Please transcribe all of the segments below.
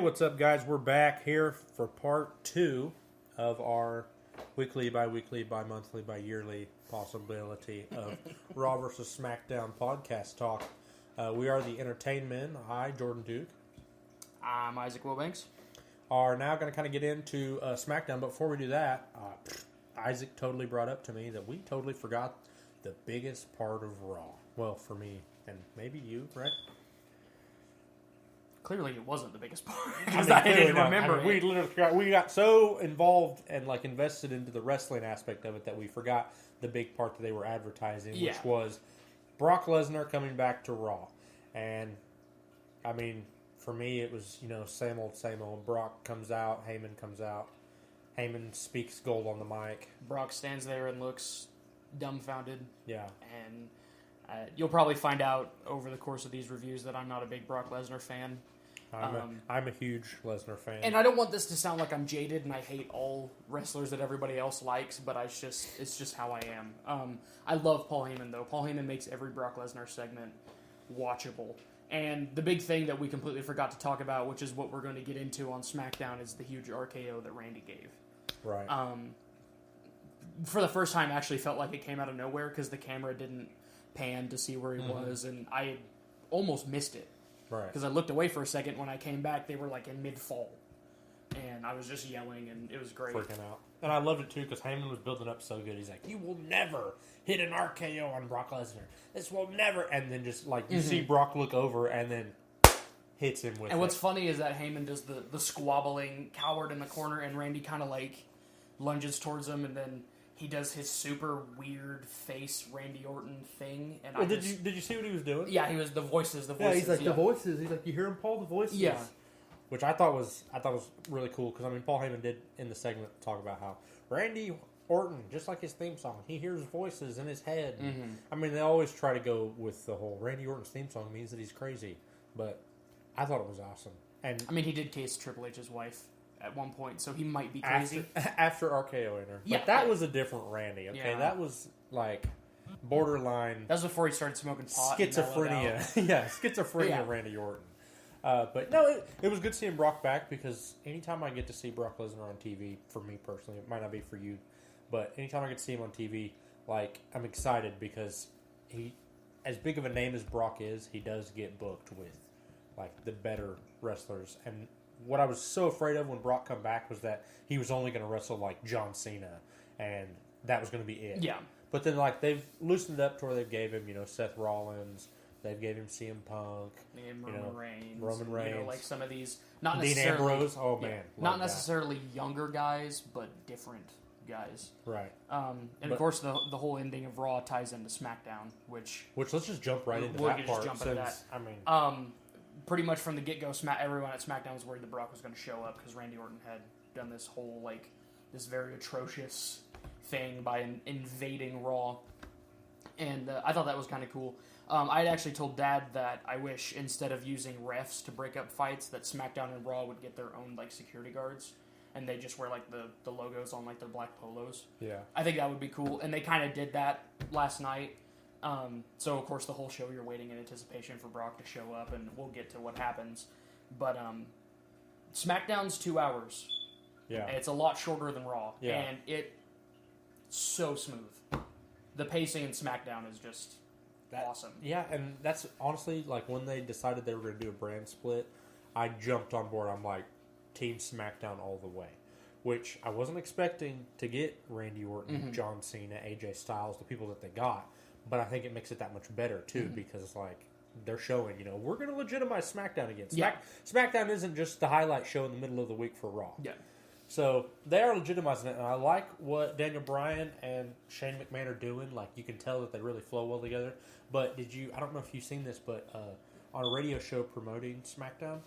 what's up, guys? We're back here for part 2 of our weekly, bi-weekly, bi-monthly, bi-yearly possibility of Raw vs. Smackdown podcast talk. We are the EntertainMen. I, Jordan Duke. I'm Isaac Wilbanks. Are now going to kind of get into Smackdown, but before we do that, Isaac totally brought up to me that we totally forgot the biggest part of Raw. Well, for me, and maybe you, right? Clearly, it wasn't the biggest part because I didn't remember. We literally got so involved and invested into the wrestling aspect of it that we forgot the big part that they were advertising, which was Brock Lesnar coming back to Raw. And I mean, for me, it was same old, same old. Brock comes out, Heyman comes out. Heyman speaks gold on the mic. Brock stands there and looks dumbfounded. Yeah, and you'll probably find out over the course of these reviews that I'm not a big Brock Lesnar fan. I'm a huge Lesnar fan. And I don't want this to sound like I'm jaded and I hate all wrestlers that everybody else likes, but it's just how I am. I love Paul Heyman, though. Paul Heyman makes every Brock Lesnar segment watchable. And the big thing that we completely forgot to talk about, which is what we're going to get into on SmackDown, is the huge RKO that Randy gave. Right. For the first time, actually felt like it came out of nowhere because the camera didn't pan to see where he was, and I almost missed it. Right. Because I looked away for a second. When I came back, they were like in mid-fall. And I was just yelling, and it was great. Freaking out. And I loved it, too, because Heyman was building up so good. He's like, you will never hit an RKO on Brock Lesnar. This will never. And then just, you see Brock look over and then hits him with it. And what's funny is that Heyman does the squabbling coward in the corner, and Randy kind of, lunges towards him, and then he does his super weird face Randy Orton thing. And did you see what he was doing? Yeah, he was the voices. Yeah, he's like, the voices. He's like, you hear him, Paul? The voices. Yeah. Which I thought was really cool, because, Paul Heyman did, in the segment, talk about how Randy Orton, just like his theme song, he hears voices in his head. Mm-hmm. They always try to go with the whole Randy Orton's theme song means that he's crazy. But I thought it was awesome. And he did case Triple H's wife at one point, so he might be crazy. After RKO'ing her. Yeah. But that was a different Randy, okay? Yeah. That was, borderline... That was before he started smoking pot. Schizophrenia. Schizophrenia Randy Orton. But no, it was good seeing Brock back, because anytime I get to see Brock Lesnar on TV, for me personally, it might not be for you, but anytime I get to see him on TV, I'm excited, because he, as big of a name as Brock is, he does get booked with, the better wrestlers. And what I was so afraid of when Brock come back was that he was only going to wrestle, John Cena, and that was going to be it. Yeah. But then, they've loosened it up to where they gave him, Seth Rollins. They gave him CM Punk, and Roman Reigns, some of these not Dean necessarily Ambrose. Oh man, not necessarily younger guys, but different guys. Right. Of course, the whole ending of Raw ties into SmackDown, which let's just jump right into that part. Into that. Pretty much from the get-go, everyone at SmackDown was worried that Brock was going to show up because Randy Orton had done this whole this very atrocious thing by invading Raw, and I thought that was kind of cool. I had actually told Dad that I wish, instead of using refs to break up fights, that SmackDown and Raw would get their own security guards, and they just wear the logos on their black polos. Yeah, I think that would be cool, and they kind of did that last night. So of course the whole show you're waiting in anticipation for Brock to show up, and we'll get to what happens. But SmackDown's 2 hours. Yeah, and it's a lot shorter than Raw. Yeah, and it's so smooth. The pacing in SmackDown is just awesome. Yeah, and that's honestly, when they decided they were going to do a brand split, I jumped on board. I'm like, Team SmackDown all the way. Which I wasn't expecting to get Randy Orton, John Cena, AJ Styles, the people that they got. But I think it makes it that much better, too, because, they're showing, we're going to legitimize SmackDown again. SmackDown isn't just the highlight show in the middle of the week for Raw. Yeah. So they are legitimizing it, and I like what Daniel Bryan and Shane McMahon are doing. You can tell that they really flow well together. But I don't know if you've seen this, but on a radio show promoting SmackDown,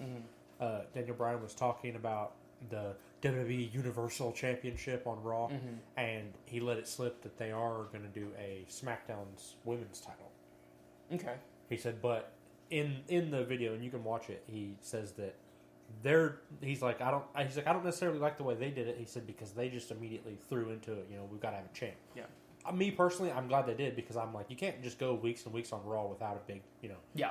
Daniel Bryan was talking about the WWE Universal Championship on Raw, and he let it slip that they are going to do a SmackDown's women's title. Okay. He said, but in the video, and you can watch it, he says that he's like, I don't necessarily like the way they did it. He said, because they just immediately threw into it, we've got to have a champ. Yeah. Me personally, I'm glad they did, because I'm like, you can't just go weeks and weeks on Raw without a big,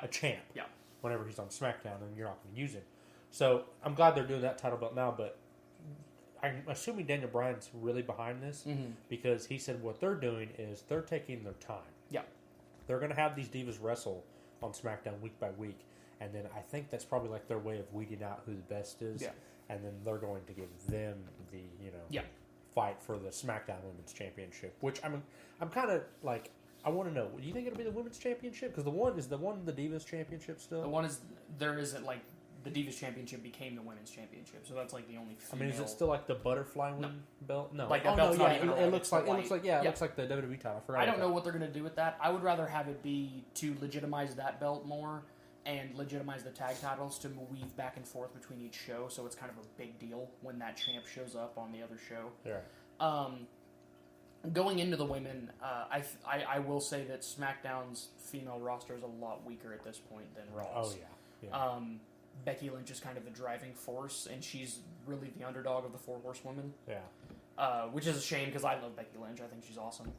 a champ. Yeah. Whenever he's on SmackDown, and you're not going to use him. So I'm glad they're doing that title belt now, but I'm assuming Daniel Bryan's really behind this because he said what they're doing is they're taking their time. Yeah. They're going to have these divas wrestle on SmackDown week by week, and then I think that's probably like their way of weeding out who the best is, and then they're going to give them the fight for the SmackDown Women's Championship, which I'm kind of like, I want to know, do you think it'll be the Women's Championship? Because the Divas Championship still? The one is, there isn't like, the Divas Championship became the Women's Championship, so that's like the only female. I mean, is it still like the butterfly belt? No. Like, that belt's not even it looks like the WWE title. I don't know what they're going to do with that. I would rather have it be to legitimize that belt more and legitimize the tag titles to weave back and forth between each show, so it's kind of a big deal when that champ shows up on the other show. Yeah. Going into the women, I will say that SmackDown's female roster is a lot weaker at this point than Raw's. Oh, yeah. Becky Lynch is kind of the driving force, and she's really the underdog of the Four Horsewomen. Yeah. Which is a shame, because I love Becky Lynch. I think she's awesome.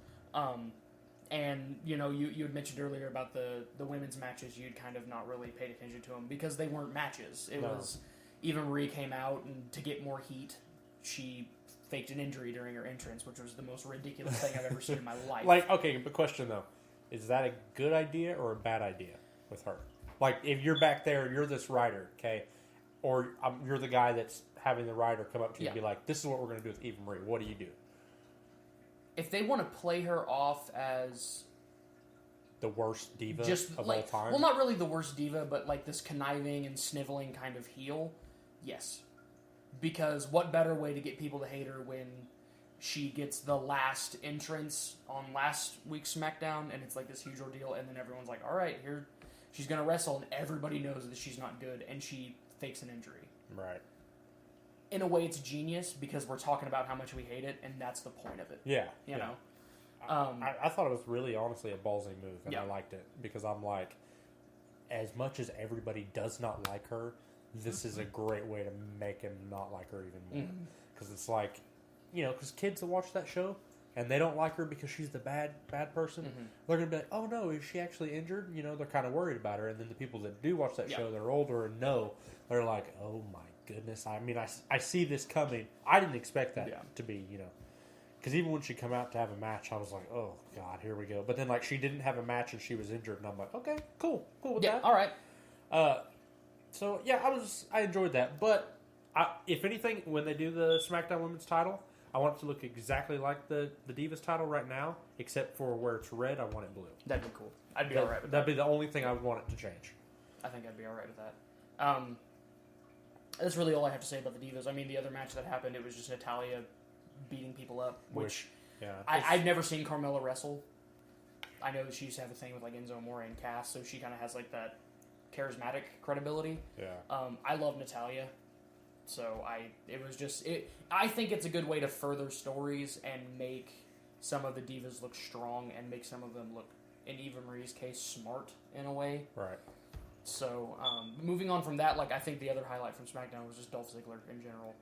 And, you had mentioned earlier about the women's matches. You'd kind of not really paid attention to them because they weren't matches. It was, Eva Marie came out, and to get more heat, she faked an injury during her entrance, which was the most ridiculous thing I've ever seen in my life. Like, okay, but question though, is that a good idea or a bad idea with her? Like, if you're back there, you're this writer, okay, or you're the guy that's having the writer come up to you and be like, this is what we're going to do with Eva Marie. What do you do? If they want to play her off as the worst diva of all time? Well, not really the worst diva, but like this conniving and sniveling kind of heel, yes. Because what better way to get people to hate her when she gets the last entrance on last week's SmackDown, and it's like this huge ordeal, and then everyone's like, all right, here, she's going to wrestle, and everybody knows that she's not good, and she fakes an injury. Right. In a way, it's genius, because we're talking about how much we hate it, and that's the point of it. Yeah. You know? I thought it was really, honestly, a ballsy move, and I liked it, because I'm like, as much as everybody does not like her, this is a great way to make him not like her even more. Because it's like, because kids that watch that show, and they don't like her because she's the bad person, they're going to be like, oh no, is she actually injured? They're kind of worried about her. And then the people that do watch that show, they're older and know, they're like, oh my goodness. I mean, I see this coming. I didn't expect that to be, because even when she come out to have a match, I was like, oh God, here we go. But then like she didn't have a match and she was injured, and I'm like, okay, cool with that. All right. So yeah, I enjoyed that. But if anything, when they do the SmackDown Women's title, I want it to look exactly like the Divas title right now, except for where it's red, I want it blue. That'd be cool. I'd be all right with that. That'd be the only thing I would want it to change. I think I'd be all right with that. That's really all I have to say about the Divas. I mean, the other match that happened, it was just Natalya beating people up, which I've never seen Carmella wrestle. I know that she used to have a thing with like Enzo Amore and Cass, so she kind of has like that charismatic credibility. Yeah. I love Natalya. So I think it's a good way to further stories and make some of the divas look strong and make some of them look, in Eva Marie's case, smart in a way. Right. So moving on from that, like I think the other highlight from SmackDown was just Dolph Ziggler in general.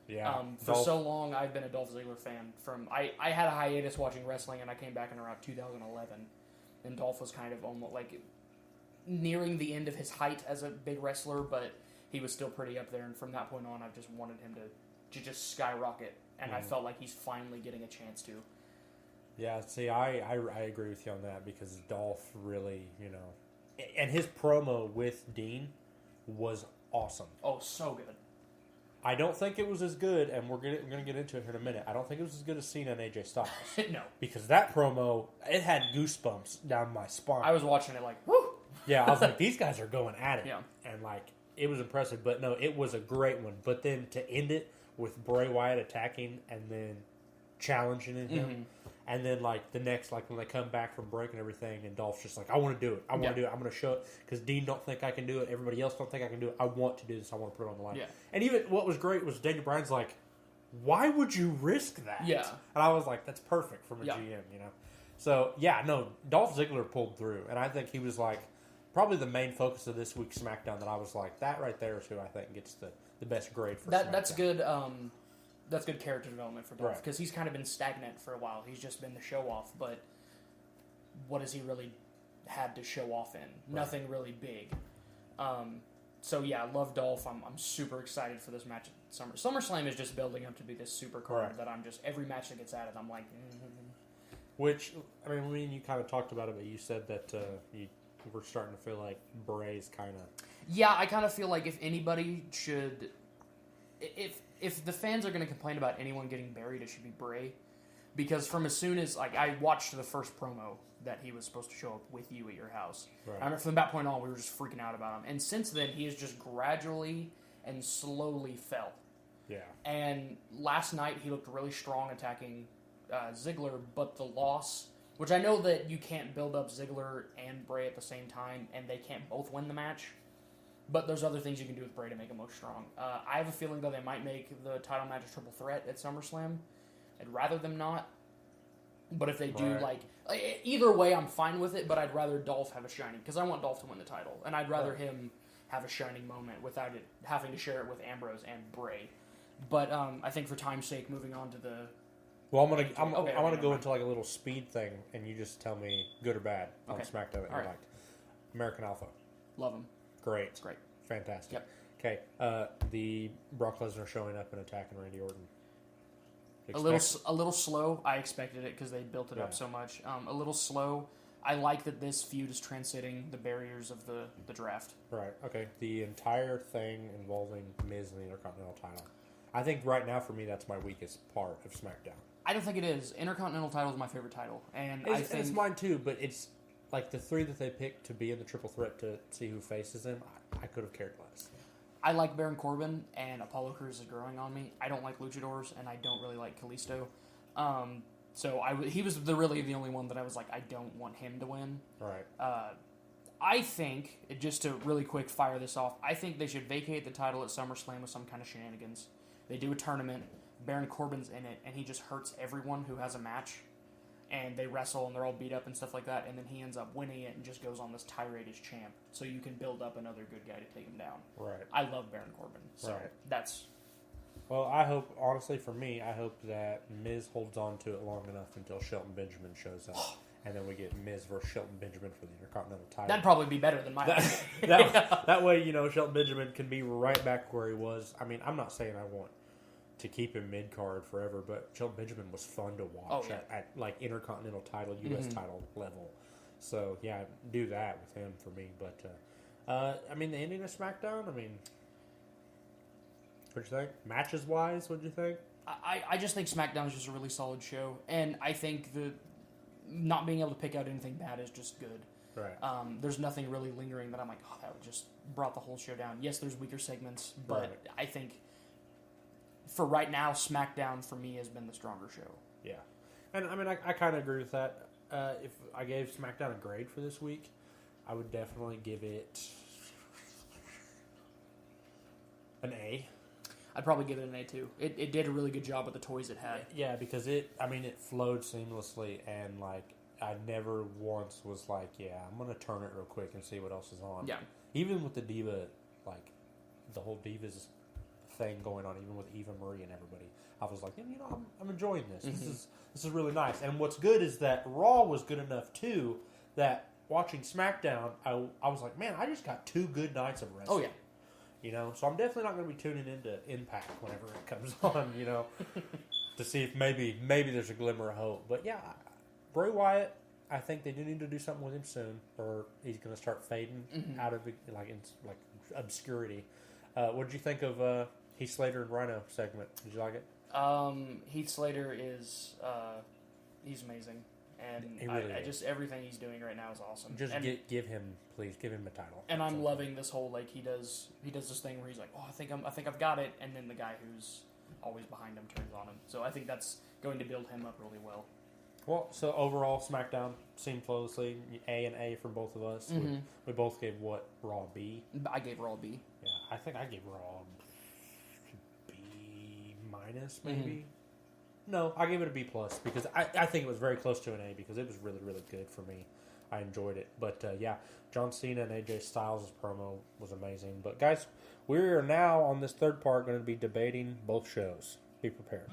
Yeah. For so long, I've been a Dolph Ziggler fan. I had a hiatus watching wrestling, and I came back in around 2011, and Dolph was kind of almost like nearing the end of his height as a big wrestler, but he was still pretty up there, and from that point on, I've just wanted him to just skyrocket, and I felt like he's finally getting a chance to. Yeah, see, I agree with you on that, because Dolph really, and his promo with Dean was awesome. Oh, so good. I don't think it was as good, and we're going to get into it here in a minute. I don't think it was as good as Cena and AJ Styles. No. Because that promo, it had goosebumps down my spine. I was watching it like, woo! Yeah, I was like, these guys are going at it. Yeah. And like, it was impressive, but no, it was a great one. But then to end it with Bray Wyatt attacking and then challenging him, and then like the next, like when they come back from break and everything, and Dolph's just like, I want to do it. I want to do it. I'm going to show it, because Dean don't think I can do it. Everybody else don't think I can do it. I want to do this. I want to put it on the line. Yeah. And even what was great was Daniel Bryan's like, why would you risk that? Yeah. And I was like, that's perfect from a GM, So yeah, no, Dolph Ziggler pulled through, and I think he was like probably the main focus of this week's SmackDown. That I was like, that right there is who I think gets the best grade for SmackDown. That's good. That's good character development for Dolph, because he's kind of been stagnant for a while. He's just been the show off, but what has he really had to show off in? Nothing really big. So yeah, I love Dolph. I'm super excited for this match at SummerSlam is just building up to be this super card that I'm just every match that gets added, I'm like. Which I mean, you kind of talked about it, but you said that you were starting to feel like Bray's kind of. Yeah, I kind of feel like if anybody should, if the fans are going to complain about anyone getting buried, it should be Bray, because from as soon as like I watched the first promo that he was supposed to show up with you at your house. Right. I remember from that point on, we were just freaking out about him. And since then, he has just gradually and slowly fell. Yeah. And last night, he looked really strong attacking Ziggler, but the loss, which I know that you can't build up Ziggler and Bray at the same time, and they can't both win the match. But there's other things you can do with Bray to make him look strong. I have a feeling that they might make the title match a triple threat at SummerSlam. I'd rather them not. But if they do, either way, I'm fine with it, but I'd rather Dolph have a shining, because I want Dolph to win the title, and I'd rather him have a shining moment without it having to share it with Ambrose and Bray. But I think for time's sake, moving on to the... Well, I want to go into like a little speed thing, and you just tell me good or bad on SmackDown that you liked. American Alpha. Love him. Great. It's great. Fantastic. Yep. Okay, the Brock Lesnar showing up and attacking Randy Orton. A little slow. I expected it because they built it up so much. A little slow. I like that this feud is transcending the barriers of the draft. Right. Okay. The entire thing involving Miz and the Intercontinental title. I think right now for me that's my weakest part of SmackDown. I don't think it is. Intercontinental title is my favorite title, and I think it's mine too. But it's like the three that they picked to be in the triple threat to see who faces them. I could have cared less. I like Baron Corbin, and Apollo Crews is growing on me. I don't like luchadors, and I don't really like Kalisto. So he was really the only one that I was like, I don't want him to win. Right. I think, just to really quick fire this off, I think they should vacate the title at SummerSlam with some kind of shenanigans. They do a tournament, Baron Corbin's in it, and he just hurts everyone who has a match. And they wrestle, and they're all beat up and stuff like that, and then he ends up winning it and just goes on this tirade as champ. So you can build up another good guy to take him down. Right. I love Baron Corbin. So that's... Well, I hope, honestly, for me, I hope that Miz holds on to it long enough until Shelton Benjamin shows up. And then we get Miz versus Shelton Benjamin for the Intercontinental title. That'd probably be better than mine. That way, Shelton Benjamin can be right back where he was. I mean, I'm not saying I want to keep him mid-card forever, but Shelton Benjamin was fun to watch at like Intercontinental title, U.S. title level. So, yeah, do that with him for me. But, I mean, the ending of SmackDown, I mean, what'd you think? Matches-wise, what'd you think? I just think SmackDown is just a really solid show, and I think the not being able to pick out anything bad is just good. Right. There's nothing really lingering that I'm like, oh, that just brought the whole show down. Yes, there's weaker segments, but I think for right now, SmackDown for me has been the stronger show. Yeah, and I mean, I kind of agree with that. If I gave SmackDown a grade for this week, I would definitely give it an A. I'd probably give it an A too. It did a really good job with the toys it had. Yeah, because it flowed seamlessly, and like I never once was like, yeah, I'm gonna turn it real quick and see what else is on. Yeah. Even with the Diva, like the whole Divas thing going on, even with Eva Marie and everybody, I was like, I'm enjoying this. Mm-hmm. This is really nice. And what's good is that Raw was good enough too that watching SmackDown, I was like, man, I just got 2 good nights of wrestling. Oh yeah. So I'm definitely not going to be tuning into Impact whenever it comes on, to see if maybe there's a glimmer of hope. But yeah, Bray Wyatt, I think they do need to do something with him soon, or he's going to start fading out of obscurity. What did you think of Heath Slater and Rhino segment? Did you like it? Heath Slater is he's amazing. And I just everything he's doing right now is awesome. Just give him a title. And I'm loving this whole he does this thing where he's like, oh, I think I've got it, and then the guy who's always behind him turns on him. So I think that's going to build him up really well. Well, so overall SmackDown seemed flawlessly A and A from both of us. Mm-hmm. We both gave what, Raw B? I gave Raw B. Yeah, I think I gave Raw B minus maybe. Mm-hmm. No, I gave it a B plus because I think it was very close to an A because it was really, really good for me. I enjoyed it. But yeah, John Cena and AJ Styles' promo was amazing. But guys, we are now on this third part going to be debating both shows. Be prepared.